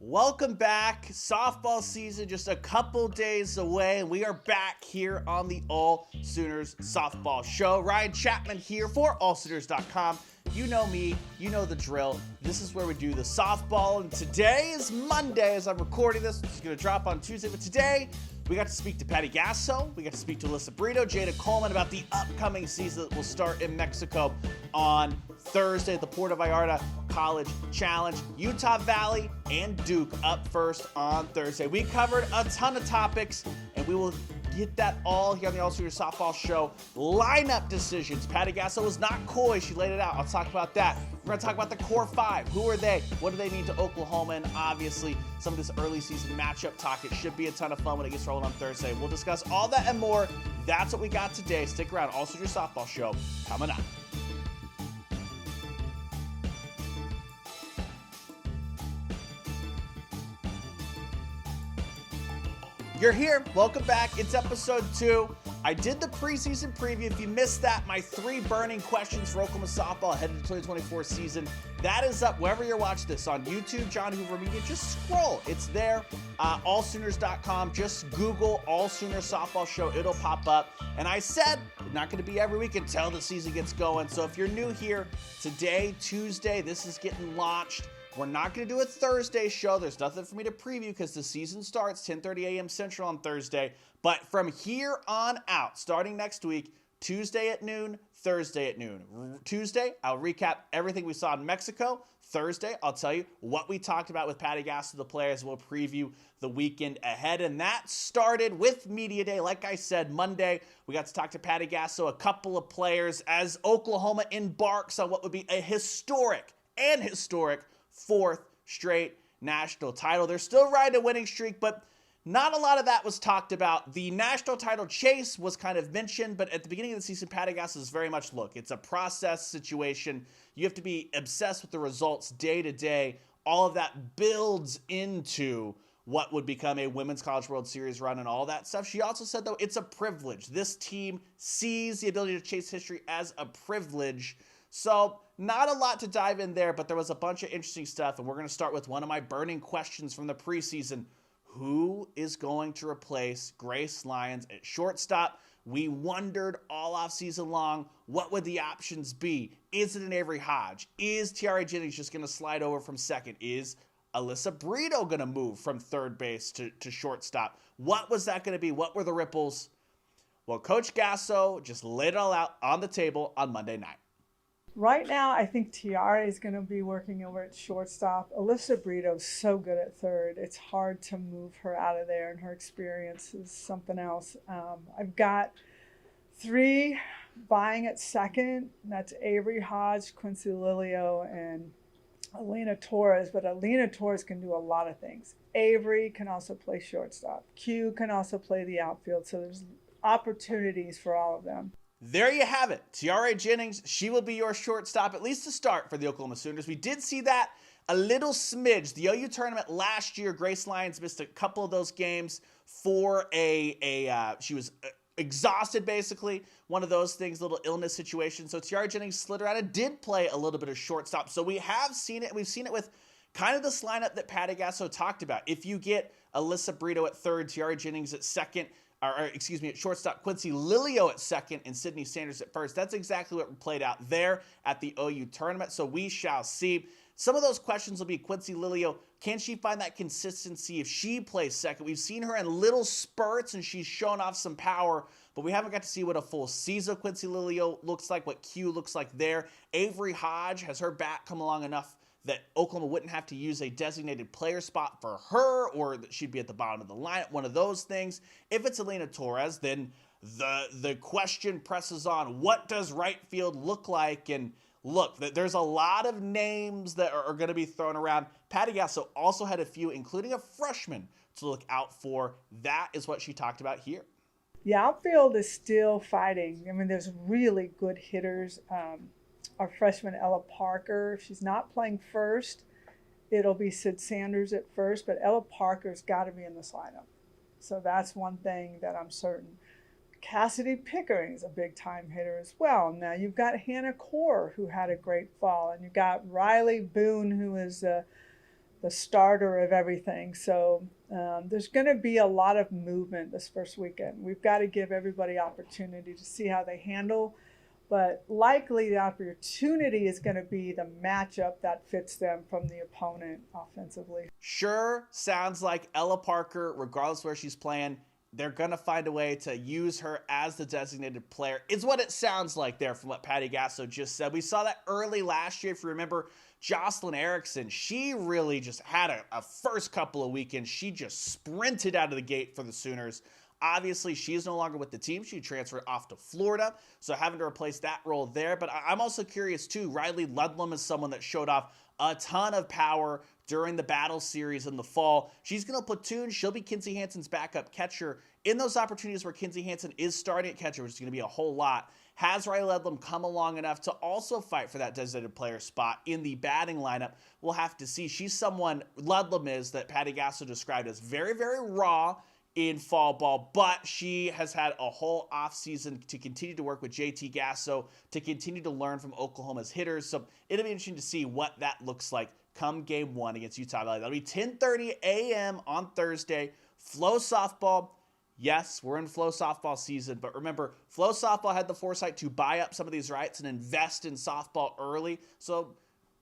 Welcome back. Softball season just a couple days away, and we are back here on the AllSooners Softball Show. Ryan Chapman here for AllSooners.com. You know me, you know the drill. This is where we do the softball, and today is Monday as I'm recording this. It's going to drop on Tuesday, but today we got to speak to Patty Gasso. We got to speak to Alyssa Brito, Jada Coleman about the upcoming season that will start in Mexico on Thursday at the Puerto Vallarta College Challenge. Utah Valley and Duke up first on Thursday. We covered a ton of topics, and we will get that all here on the AllSooners Softball Show. Lineup decisions. Patty Gasso was not coy. She laid it out. I'll talk about that. We're going to talk about the core five. Who are they? What do they mean to Oklahoma? And obviously, some of this early season matchup talk. It should be a ton of fun when it gets rolling on Thursday. We'll discuss all that and more. That's what we got today. Stick around. AllSooners Softball Show coming up. You're here. Welcome back. It's episode 2. I did the preseason preview. If you missed that, my 3 burning questions for Oklahoma softball ahead of the 2024 season. That is up wherever you're watching this, on YouTube, John Hoover Media. Just scroll. It's there. AllSooners.com. Just Google AllSooners Softball Show. It'll pop up. And I said, not going to be every week until the season gets going. So if you're new here, today, Tuesday, this is getting launched. We're not going to do a Thursday show. There's nothing for me to preview because the season starts 10:30 a.m. Central on Thursday. But from here on out, starting next week, Tuesday at noon, Thursday at noon. Tuesday, I'll recap everything we saw in Mexico. Thursday, I'll tell you what we talked about with Patty Gasso, the players. We'll preview the weekend ahead. And that started with Media Day. Like I said, Monday, we got to talk to Patty Gasso, a couple of players, as Oklahoma embarks on what would be a historic 4th straight national title. They're still riding a winning streak, but not a lot of that was talked about. The national title chase was kind of mentioned, but at the beginning of the season, Patty Gasso is very much, look, it's a process situation. You have to be obsessed with the results day to day. All of that builds into what would become a Women's College World Series run and all that stuff. She also said, though, it's a privilege. This team sees the ability to chase history as a privilege. So not a lot to dive in there, but there was a bunch of interesting stuff, and we're going to start with one of my burning questions from the preseason. Who is going to replace Grace Lyons at shortstop? We wondered all offseason long, what would the options be? Is it an Avery Hodge? Is Tiare Jennings just going to slide over from second? Is Alyssa Brito going to move from third base to shortstop? What was that going to be? What were the ripples? Well, Coach Gasso just laid it all out on the table on Monday night. Right now, I think Tiare is going to be working over at shortstop. Alyssa Brito is so good at third. It's hard to move her out of there, and her experience is something else. I've got 3 vying at second. That's Avery Hodge, Quincy Lilio, and Alina Torres. But Alina Torres can do a lot of things. Avery can also play shortstop. Q can also play the outfield. So there's opportunities for all of them. There you have it. Tiare Jennings, she will be your shortstop, at least to start for the Oklahoma Sooners. We did see that a little smidge. The OU tournament last year, Grace Lyons missed a couple of those games for she was exhausted, basically. One of those things, little illness situation. So Tiare Jennings slid around and did play a little bit of shortstop. So we have seen it. We've seen it with kind of this lineup that Patty Gasso talked about. If you get Alyssa Brito at third, Tiare Jennings at second, at shortstop, Quincy Lilio at second, and Sydney Sanders at first. That's exactly what played out there at the OU tournament, so we shall see. Some of those questions will be Quincy Lilio. Can she find that consistency if she plays second? We've seen her in little spurts, and she's shown off some power, but we haven't got to see what a full season of Quincy Lilio looks like, what Q looks like there. Avery Hodge, has her bat come along enough that Oklahoma wouldn't have to use a designated player spot for her, or that she'd be at the bottom of the lineup, one of those things. If it's Alina Torres, then the question presses on, what does right field look like? And look, there's a lot of names that are going to be thrown around. Patty Gasso also had a few, including a freshman, to look out for. That is what she talked about here. The outfield is still fighting. I mean, there's really good hitters. Our freshman Ella Parker, if she's not playing first, it'll be Sid Sanders at first, but Ella Parker's got to be in this lineup. So that's one thing that I'm certain. Cassidy Pickering is a big-time hitter as well. Now you've got Hannah Core, who had a great fall, and you've got Riley Boone, who is the starter of everything. So there's going to be a lot of movement this first weekend. We've got to give everybody opportunity to see how they handle, but likely the opportunity is going to be the matchup that fits them from the opponent offensively. Sure sounds like Ella Parker, regardless where she's playing, they're going to find a way to use her as the designated player, is what it sounds like there from what Patty Gasso just said. We saw that early last year. If you remember, Jocelyn Erickson, she really just had a first couple of weekends. She just sprinted out of the gate for the Sooners. Obviously, she's no longer with the team. She transferred off to Florida, so having to replace that role there. But I'm also curious, too. Riley Ludlam is someone that showed off a ton of power during the battle series in the fall. She's going to platoon. She'll be Kinsey Hansen's backup catcher. In those opportunities where Kinsey Hansen is starting at catcher, which is going to be a whole lot, has Riley Ludlam come along enough to also fight for that designated player spot in the batting lineup? We'll have to see. She's someone, Ludlam is, that Patty Gasso described as very, very raw in fall ball, but she has had a whole offseason to continue to work with JT Gasso, to continue to learn from Oklahoma's hitters. So it'll be interesting to see what that looks like come game one against Utah Valley. That'll be 10:30 a.m. on Thursday. Flow softball. Yes, we're in Flow softball season, but remember, Flow softball had the foresight to buy up some of these rights and invest in softball early. So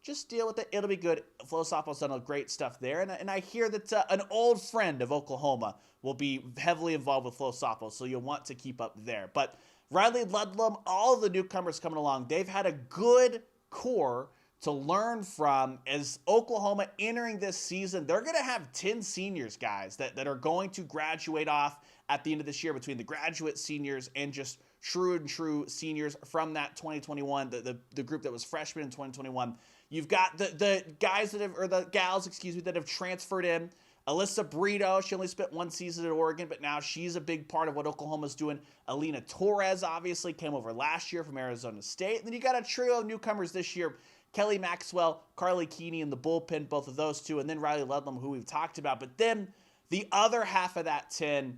just deal with it. It'll be good. Flow softball's done great stuff there. And I hear that an old friend of Oklahoma will be heavily involved with Flow softball, so you'll want to keep up there. But Riley Ludlam, all of the newcomers coming along, they've had a good core to learn from as Oklahoma entering this season. They're going to have 10 seniors, guys, that are going to graduate off at the end of this year, between the graduate seniors and just true seniors from that 2021, the group that was freshmen in 2021. You've got the guys that have, or the gals, excuse me, that have transferred in. Alyssa Brito, she only spent one season at Oregon, but now she's a big part of what Oklahoma's doing. Alina Torres, obviously, came over last year from Arizona State. And then you got a trio of newcomers this year. Kelly Maxwell, Carly Keeney in the bullpen, both of those two, and then Riley Ludlam, who we've talked about. But then the other half of that 10,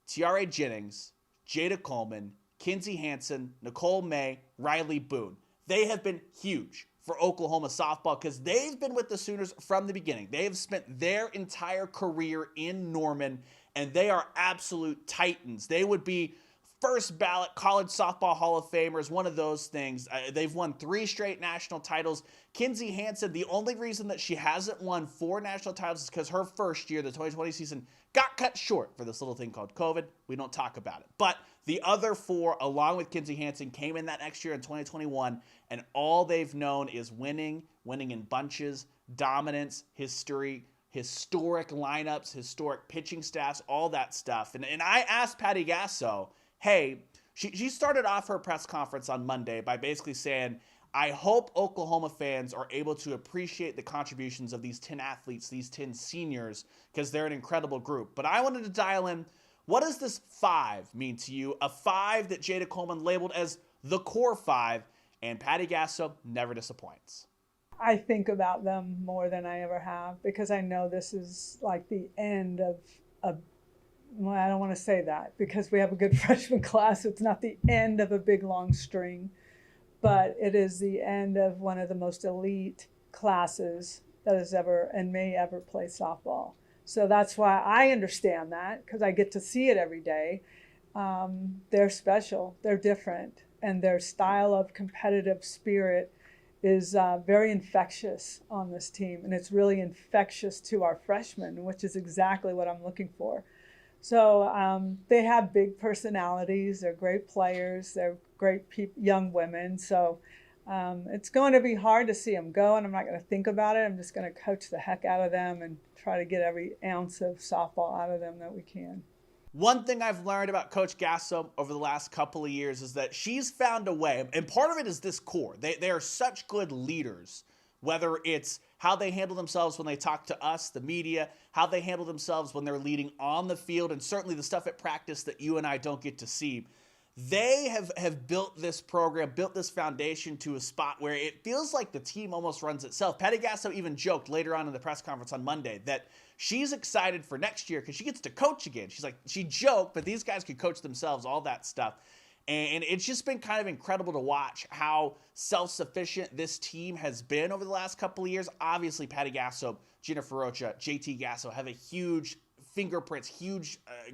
Tiare Jennings, Jada Coleman, Kinsey Hansen, Nicole May, Riley Boone. They have been huge for Oklahoma softball because they've been with the Sooners from the beginning. They have spent their entire career in Norman, and they are absolute titans. They would be first ballot college softball Hall of Famers, one of those things. They've won 3 straight national titles. Kinsey Hansen, the only reason that she hasn't won 4 national titles is because her first year, the 2020 season, got cut short for this little thing called COVID. We don't talk about it. But the other 4, along with Kinsey Hansen, came in that next year in 2021, and all they've known is winning in bunches, dominance, history, historic lineups, historic pitching staffs, all that stuff. And I asked Patty Gasso, hey, she started off her press conference on Monday by basically saying, I hope Oklahoma fans are able to appreciate the contributions of these 10 athletes, these 10 seniors, because they're an incredible group. But I wanted to dial in, what does this 5 mean to you? A 5 that Jada Coleman labeled as the core 5, and Patty Gasso never disappoints. I think about them more than I ever have because I know this is like the end of well, I don't want to say that because we have a good freshman class. It's not the end of a big, long string, but it is the end of one of the most elite classes that has ever and may ever play softball. So that's why I understand that because I get to see it every day. They're special. They're different. And their style of competitive spirit is very infectious on this team. And it's really infectious to our freshmen, which is exactly what I'm looking for. So they have big personalities. They're great players. They're great young women. So it's going to be hard to see them go, and I'm not going to think about it. I'm just going to coach the heck out of them and try to get every ounce of softball out of them that we can. One thing I've learned about Coach Gasso over the last couple of years is that she's found a way, and part of it is this core. They are such good leaders, whether it's how they handle themselves when they talk to us, the media, how they handle themselves when they're leading on the field, and certainly the stuff at practice that you and I don't get to see. They have built this program, built this foundation to a spot where it feels like the team almost runs itself. Patty Gasso even joked later on in the press conference on Monday that she's excited for next year because she gets to coach again. She's like, she joked, but these guys could coach themselves, all that stuff. And it's just been kind of incredible to watch how self-sufficient this team has been over the last couple of years. Obviously, Patty Gasso, Jennifer Rocha, JT Gasso have a huge fingerprints,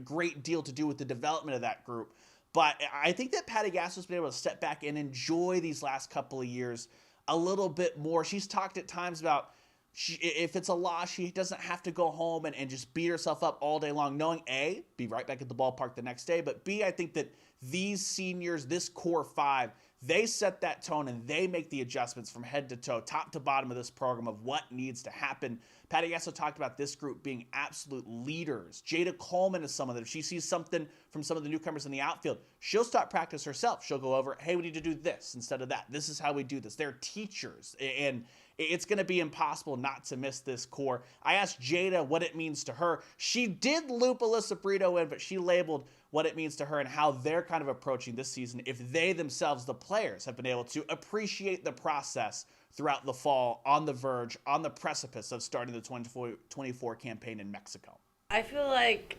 great deal to do with the development of that group. But I think that Patty Gasso's been able to step back and enjoy these last couple of years a little bit more. She's talked at times about if it's a loss, she doesn't have to go home and just beat herself up all day long, knowing A, be right back at the ballpark the next day, but B, I think that these seniors, this core five, they set that tone and they make the adjustments from head to toe, top to bottom of this program of what needs to happen. Patty Gasso talked about this group being absolute leaders. Jada Coleman is some of them. If she sees something from some of the newcomers in the outfield, she'll start practice herself. She'll go over, hey, we need to do this instead of that. This is how we do this. They're teachers, and it's going to be impossible not to miss this core. I asked Jada what it means to her. She did loop Alyssa Brito in, but she labeled what it means to her and how they're kind of approaching this season if they themselves, the players, have been able to appreciate the process throughout the fall, on the verge, on the precipice of starting the 2024 campaign in Mexico. I feel like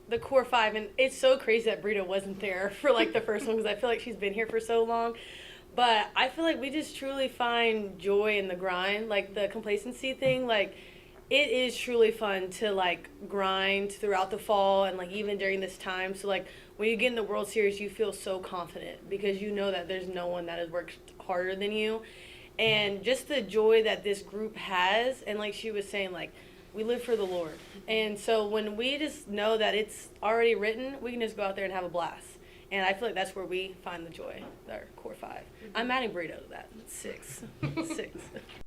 the core five, and it's so crazy that Brito wasn't there for like the first one because I feel like she's been here for so long. But I feel like we just truly find joy in the grind, like the complacency thing. Like, it is truly fun to, like, grind throughout the fall and, like, even during this time. So, like, when you get in the World Series, you feel so confident because you know that there's no one that has worked harder than you. And just the joy that this group has, and like she was saying, like, we live for the Lord. And so when we just know that it's already written, we can just go out there and have a blast. And I feel like that's where we find the joy, our core five. I'm adding Brito to that. 6.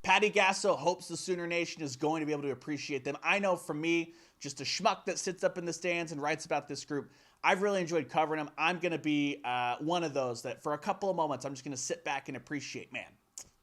Patty Gasso hopes the Sooner Nation is going to be able to appreciate them. I know for me, just a schmuck that sits up in the stands and writes about this group, I've really enjoyed covering them. I'm going to be one of those that for a couple of moments, I'm just going to sit back and appreciate, man,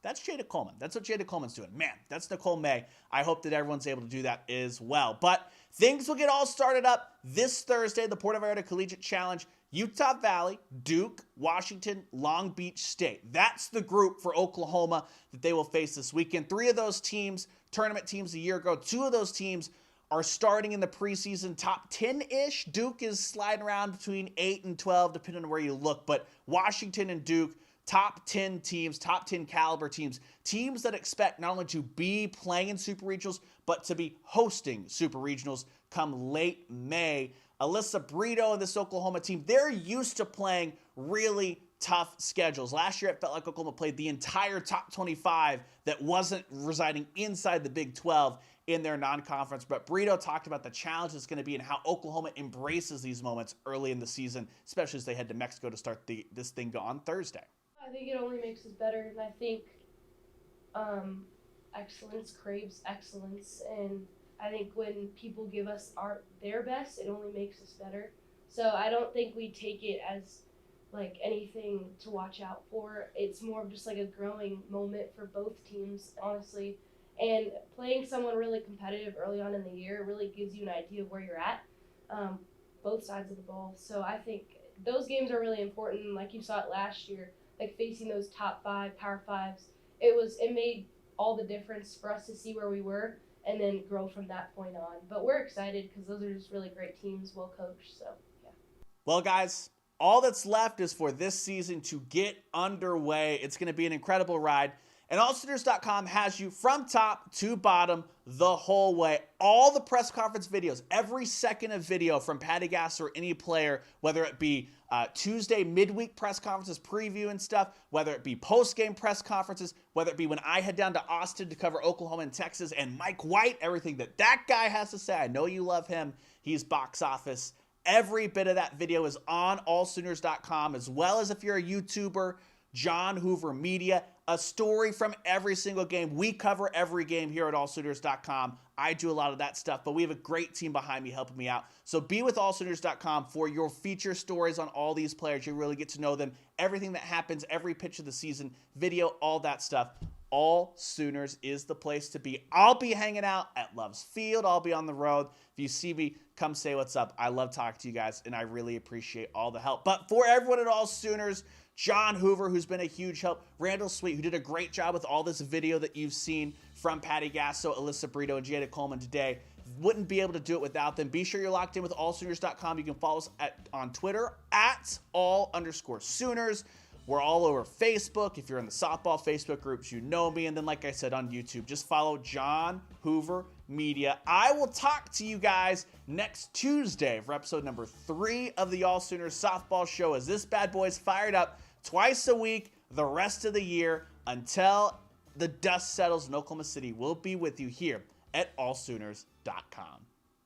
that's Jada Coleman. That's what Jada Coleman's doing. Man, that's Nicole May. I hope that everyone's able to do that as well. But things will get all started up this Thursday, the Puerto Vallarta Collegiate Challenge. Utah Valley, Duke, Washington, Long Beach State. That's the group for Oklahoma that they will face this weekend. 3 of those teams, tournament teams a year ago. 2 of those teams are starting in the preseason top 10-ish. Duke is sliding around between 8 and 12, depending on where you look. But Washington and Duke, top 10 teams, top 10 caliber teams, teams that expect not only to be playing in Super Regionals, but to be hosting Super Regionals come late May. Alyssa Brito and this Oklahoma team, they're used to playing really tough schedules. Last year, it felt like Oklahoma played the entire top 25 that wasn't residing inside the Big 12 in their non-conference. But Brito talked about the challenge it's going to be and how Oklahoma embraces these moments early in the season, especially as they head to Mexico to start this thing on Thursday. I think it only makes us better, and I think excellence craves excellence, and I think when people give us their best, it only makes us better. So I don't think we take it as like anything to watch out for. It's more of just like a growing moment for both teams, honestly. And playing someone really competitive early on in the year really gives you an idea of where you're at, both sides of the ball. So I think those games are really important. Like you saw it last year, like facing those top 5, Power 5s. It made all the difference for us to see where we were and then grow from that point on. But we're excited because those are just really great teams, well coached, so yeah. Well, guys, all that's left is for this season to get underway. It's going to be an incredible ride. And AllSooners.com has you from top to bottom the whole way. All the press conference videos, every second of video from Patty Gasso or any player, whether it be Tuesday midweek press conferences, preview and stuff, whether it be post-game press conferences, whether it be when I head down to Austin to cover Oklahoma and Texas, and Mike White, everything that guy has to say. I know you love him. He's box office. Every bit of that video is on AllSooners.com, as well as if you're a YouTuber, John Hoover Media, a story from every single game. We cover every game here at AllSooners.com. I do a lot of that stuff, but we have a great team behind me helping me out. So be with AllSooners.com for your feature stories on all these players. You really get to know them, everything that happens, every pitch of the season, video, all that stuff. All Sooners is the place to be. I'll be hanging out at Love's Field. I'll be on the road. If you see me, come say what's up. I love talking to you guys, and I really appreciate all the help. But for everyone at All Sooners, John Hoover, who's been a huge help, Randall Sweet, who did a great job with all this video that you've seen from Patty Gasso, Alyssa Brito, and Jada Coleman today. wouldn't be able to do it without them. Be sure you're locked in with AllSooners.com. You can follow us on Twitter at @all_Sooners. We're all over Facebook. If you're in the softball Facebook groups, you know me. And then, like I said, on YouTube, just follow John Hoover Media. I will talk to you guys next Tuesday for episode number 3 of the AllSooners Softball Show, as this bad boy's fired up twice a week the rest of the year until the dust settles in Oklahoma City. We'll be with you here at AllSooners.com.